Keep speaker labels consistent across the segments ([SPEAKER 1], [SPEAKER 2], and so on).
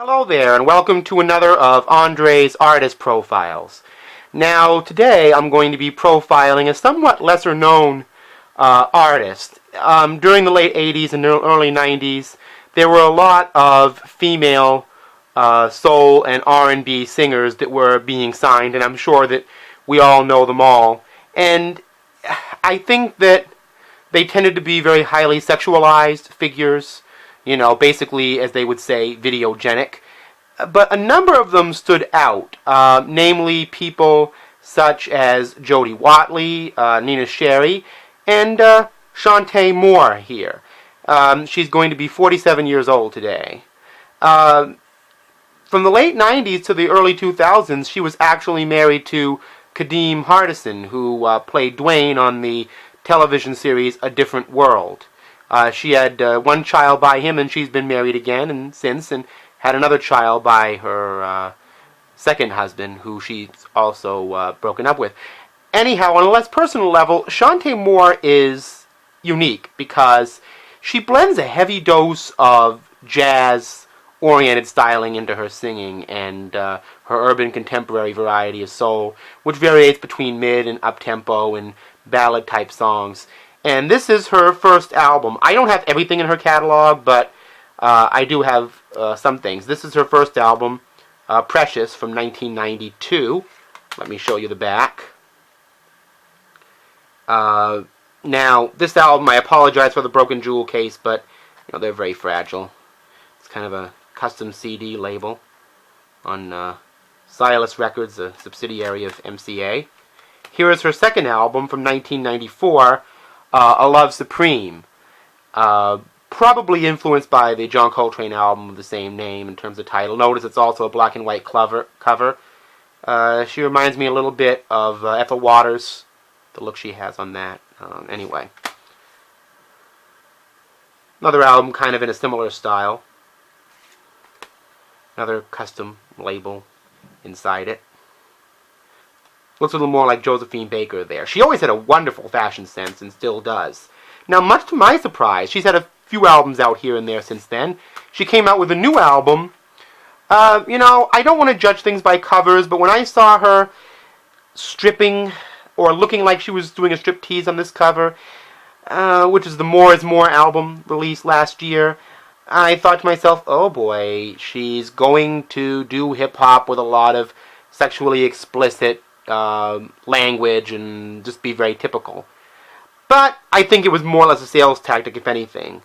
[SPEAKER 1] Hello there, and welcome to another of Andre's Artist Profiles. Now, today I'm going to be profiling a somewhat lesser-known artist. During the late 80s and early 90s, there were a lot of female soul and R&B singers that were being signed, and I'm sure that we all know them all. And I think that they tended to be very highly sexualized figures, basically, as they would say, videogenic. But a number of them stood out, namely people such as Jody Watley, Nina Sherry, and Chante Moore here. She's going to be 47 years old today. From the late 90s to the early 2000s, she was actually married to Kadeem Hardison, who played Dwayne on the television series A Different World. She had one child by him, and she's been married again since, and had another child by her second husband, who she's also broken up with. Anyhow, on a less personal level, Chante Moore is unique because she blends a heavy dose of jazz-oriented styling into her singing and her urban contemporary variety of soul, which varies between mid and up-tempo and ballad-type songs. And this is her first album. I don't have everything in her catalog, but I do have some things. This is her first album, Precious, from 1992. Let me show you the back. Now, this album, I apologize for the broken jewel case, but they're very fragile. It's kind of a custom CD label on Silas Records, a subsidiary of MCA. Here is her second album from 1994, A Love Supreme. Probably influenced by the John Coltrane album of the same name in terms of title. Notice it's also a black and white cover. She reminds me a little bit of Ethel Waters, the look she has on that. Anyway. Another album kind of in a similar style. Another custom label inside it. Looks a little more like Josephine Baker there. She always had a wonderful fashion sense and still does. Now, much to my surprise, she's had a few albums out here and there since then. She came out with a new album. I don't want to judge things by covers, but when I saw her stripping or looking like she was doing a striptease on this cover, which is the More is More album released last year, I thought to myself, oh boy, she's going to do hip-hop with a lot of sexually explicit language and just be very typical. But I think it was more or less a sales tactic, if anything,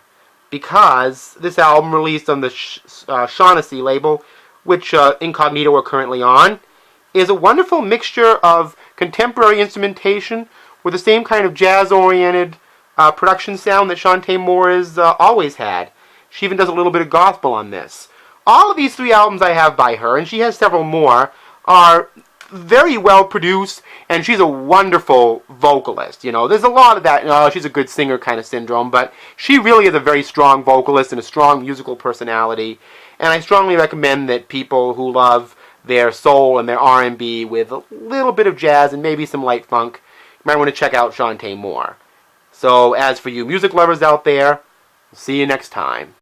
[SPEAKER 1] because this album, released on the Shaughnessy label, which Incognito are currently on, is a wonderful mixture of contemporary instrumentation with the same kind of jazz-oriented production sound that Chante Moore has always had. She even does a little bit of gospel on this. All of these three albums I have by her, and she has several more, are very well produced, and she's a wonderful vocalist. There's a lot of that, she's a good singer kind of syndrome, but she really is a very strong vocalist and a strong musical personality, and I strongly recommend that people who love their soul and their R&B with a little bit of jazz and maybe some light funk, you might want to check out Chante Moore. So, as for you music lovers out there, see you next time.